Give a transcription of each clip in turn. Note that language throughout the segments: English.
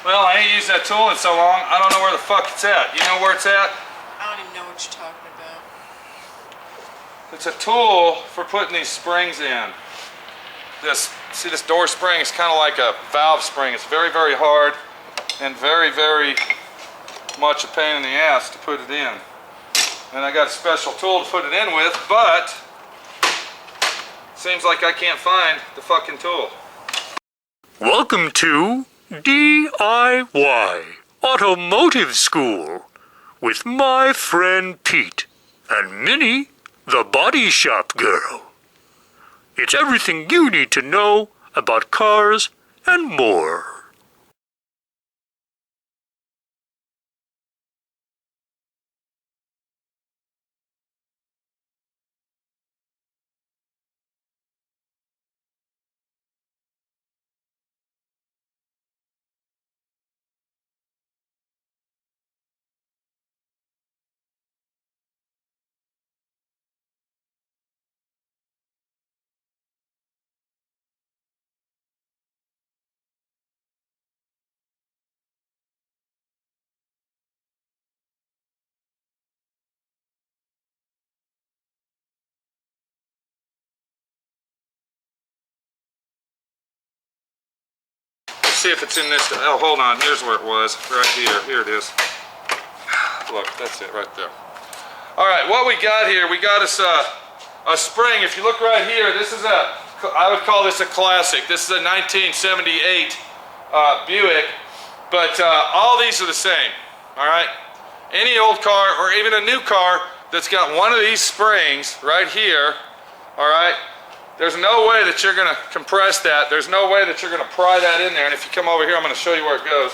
Well, I ain't used that tool in so long, I don't know where the fuck it's at. You know where it's at? I don't even know what you're talking about. It's a tool for putting these springs in. See this door spring is kind of like a valve spring. It's very, very hard and very, very much a pain in the ass to put it in. And I got a special tool to put it in with, but seems like I can't find the fucking tool. Welcome to D.I.Y. Automotive School with my friend Pete and Minnie, the body shop girl. It's everything you need to know about cars and more. See if it's in this. Oh, hold on. Here's where it was. Right here. Here it is. Look, that's it right there. All right, what we got here, we got us a spring. If you look right here, this is I would call this a classic. This is a 1978 Buick, but all these are the same. All right, any old car or even a new car that's got one of these springs right here, all right, there's no way that you're going to compress that. There's no way that you're going to pry that in there. And if you come over here, I'm going to show you where it goes.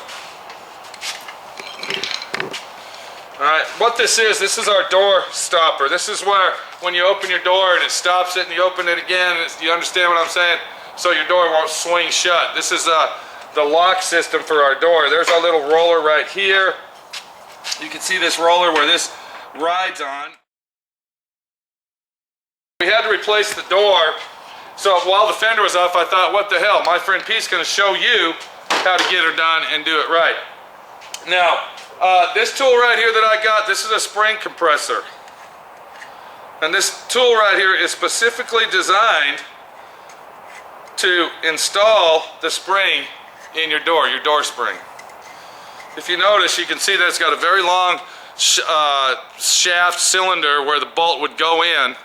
All right, what this is our door stopper. This is where when you open your door and it stops it and you open it again, you understand what I'm saying? So your door won't swing shut. This is the lock system for our door. There's our little roller right here. You can see this roller where this rides on. We had to replace the door. So while the fender was off, I thought, what the hell? My friend Pete's going to show you how to get her done and do it right. Now, this tool right here that I got, this is a spring compressor. And this tool right here is specifically designed to install the spring in your door spring. If you notice, you can see that it's got a very long shaft cylinder where the bolt would go in.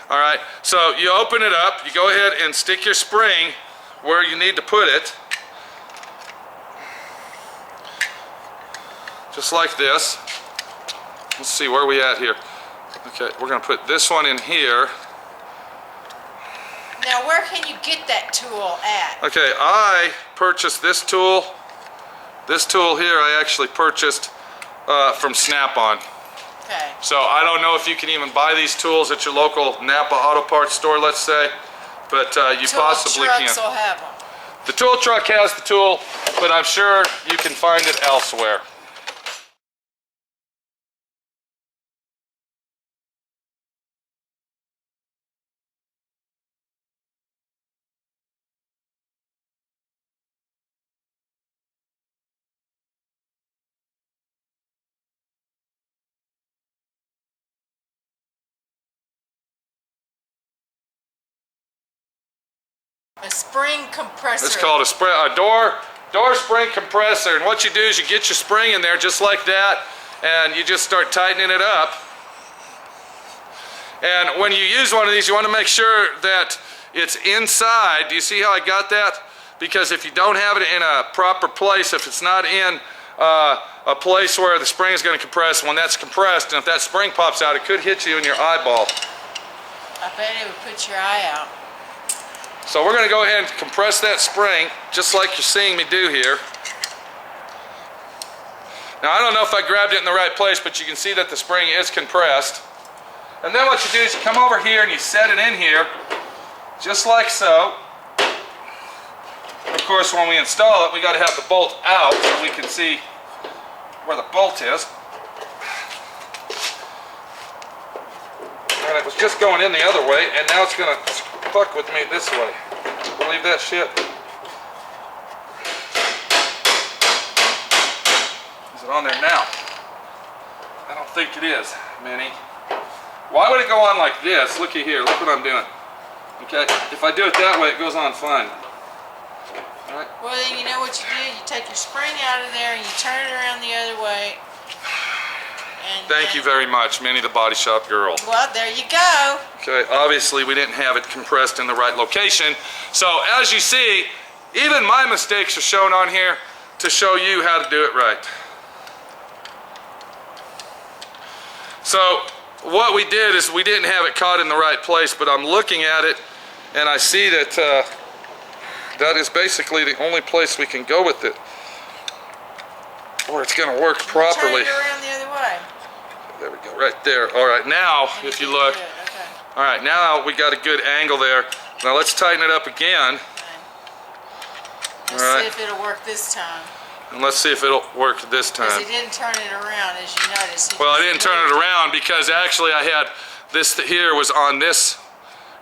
All right, so you open it up, you go ahead and stick your spring where you need to put it. Just like this. Let's see, where are we at here? Okay, we're going to put this one in here. Now, where can you get that tool at? Okay, I purchased this tool. This tool here I actually purchased from Snap-on. Okay. So I don't know if you can even buy these tools at your local Napa Auto Parts store, let's say, but you possibly can. Tool trucks will have them. The tool truck has the tool, but I'm sure you can find it elsewhere. A spring compressor. It's called a door spring compressor, and what you do is you get your spring in there just like that, and you just start tightening it up. And when you use one of these, you want to make sure that it's inside. Do you see how I got that? Because if you don't have it in a proper place, if it's not in a place where the spring is going to compress, when that's compressed, and if that spring pops out, it could hit you in your eyeball. I bet it would put your eye out. So we're going to go ahead and compress that spring, just like you're seeing me do here. Now I don't know if I grabbed it in the right place, but you can see that the spring is compressed. And then what you do is you come over here and you set it in here, just like so. Of course, when we install it, we got to have the bolt out so we can see where the bolt is. And it was just going in the other way, and now it's going to fuck with me this way. Believe that shit? it on there now? I don't think it is, Minnie. Why would it go on like this? Looky here, look what I'm doing. Okay, if I do it that way, it goes on fine. All right. Well, then you know what you do? You take your spring out of there and you turn it around the other way. And Thank you very much, Minnie the Body Shop girl. Well, there you go. Okay, obviously we didn't have it compressed in the right location. So as you see, even my mistakes are shown on here to show you how to do it right. So what we did is we didn't have it caught in the right place, but I'm looking at it and I see that that is basically the only place we can go with it, or it's going to work properly. Turn it around the other way. There we go, right there. All right, now And if you did look, good. Okay. all right, now we got a good angle there. Now let's tighten it up again, Let's All right. see if it'll work this time. and let's see if it'll work this Because time. he didn't turn it around, as you noticed. Well, I didn't turn it around because actually I had this here was on this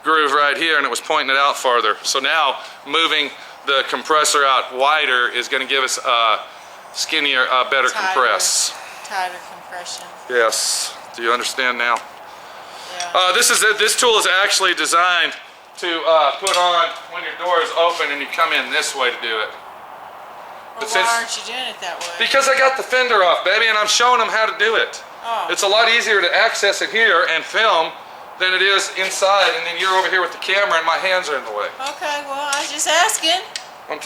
groove right here, and it was pointing it out farther. So now moving the compressor out wider is going to give us a skinnier, better compress. Tighter compression. Yes. Do you understand now? Yeah. This tool is actually designed to put on when your door is open and you come in this way to do it. Well, But why since- aren't you doing it that way? Because I got the fender off, baby, and I'm showing them how to do it. Oh. It's a lot easier to access it here and film than it is inside, and then you're over here with the camera and my hands are in the way. Okay, well, I was just asking. Calm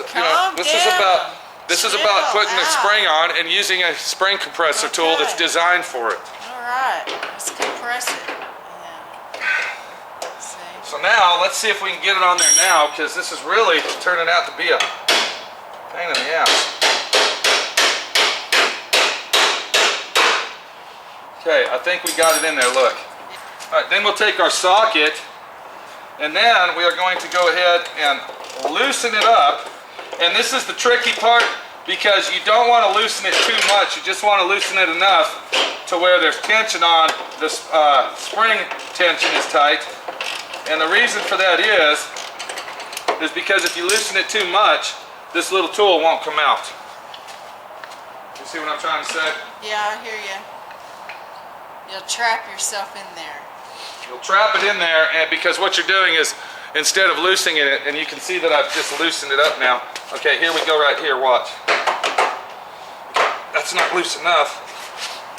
this down. is about putting the Chill spring on and using a spring compressor tool that's Okay. designed for it. All right, let's compress it. Yeah. See? So now, let's see if we can get it on there now, because this is really turning out to be a pain in the ass. Okay, I think we got it in there, look. All right, then we'll take our socket, and then we are going to go ahead and loosen it up. And this is the tricky part, because you don't want to loosen it too much. You just want to loosen it enough to where there's tension on. This spring tension is tight. And the reason for that is because if you loosen it too much, this little tool won't come out. You see what I'm trying to say? Yeah, I hear you. You'll trap yourself in there. You'll trap it in there, and because what you're doing is, instead of loosening it, and you can see that I've just loosened it up now. Okay, here we go right here, watch. That's not loose enough.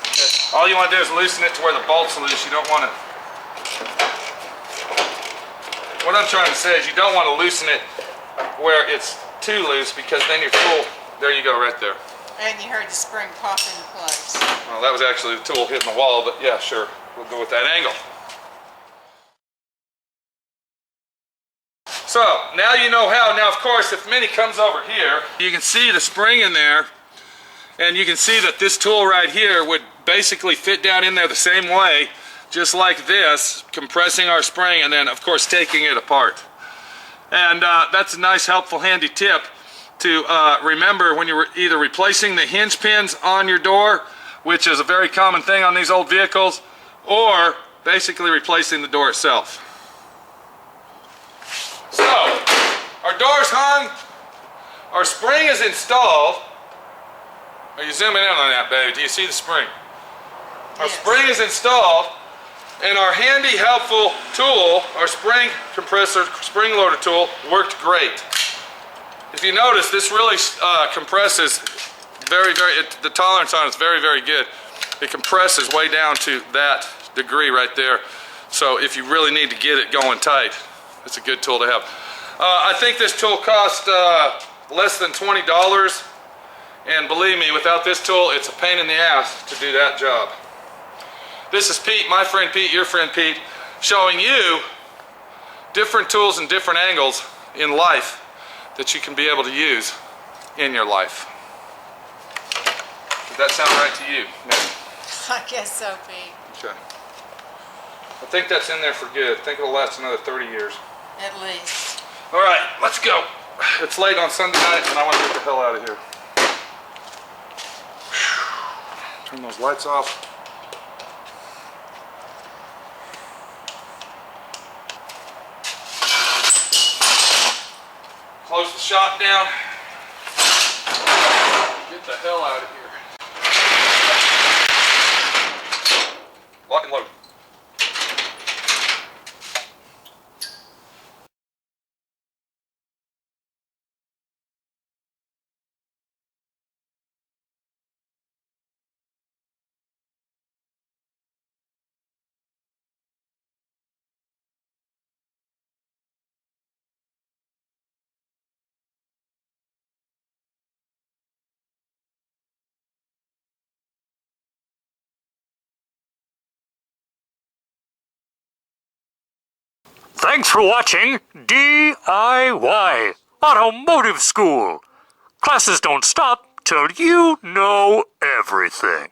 Okay. All you want to do is loosen it to where the bolt's loose. You don't want to... What I'm trying to say is you don't want to loosen it where it's too loose, because then your tool... There you go, right there. And you heard the spring pop into place. Well, that was actually the tool hitting the wall, but yeah, sure. We'll go with that angle. So, now you know how. Now, of course, if Minnie comes over here, you can see the spring in there, and you can see that this tool right here would basically fit down in there the same way, just like this, compressing our spring, and then, of course, taking it apart. And that's a nice, helpful, handy tip to remember when you're either replacing the hinge pins on your door, which is a very common thing on these old vehicles, or basically replacing the door itself. So, our door's hung, our spring is installed. Are you zooming in on that, baby? Do you see the spring? Our Yes. spring is installed, and our handy, helpful tool, our spring compressor, spring loader tool, worked great. If you notice, this really compresses the tolerance on it is very, very good. It compresses way down to that degree right there. So if you really need to get it going tight, it's a good tool to have. I think this tool cost less than $20, and believe me, without this tool, it's a pain in the ass to do that job. This is Pete, my friend Pete, your friend Pete, showing you different tools and different angles in life that you can be able to use in your life. Does that sound right to you? No. I guess so, Pete. Okay. I think that's in there for good. I think it'll last another 30 years. At least. All right, let's go. It's late on Sunday night, and I want to get the hell out of here. Turn those lights off. Close the shop down. Get the hell out of here. Thanks for watching D.I.Y. Automotive School. Classes don't stop till you know everything.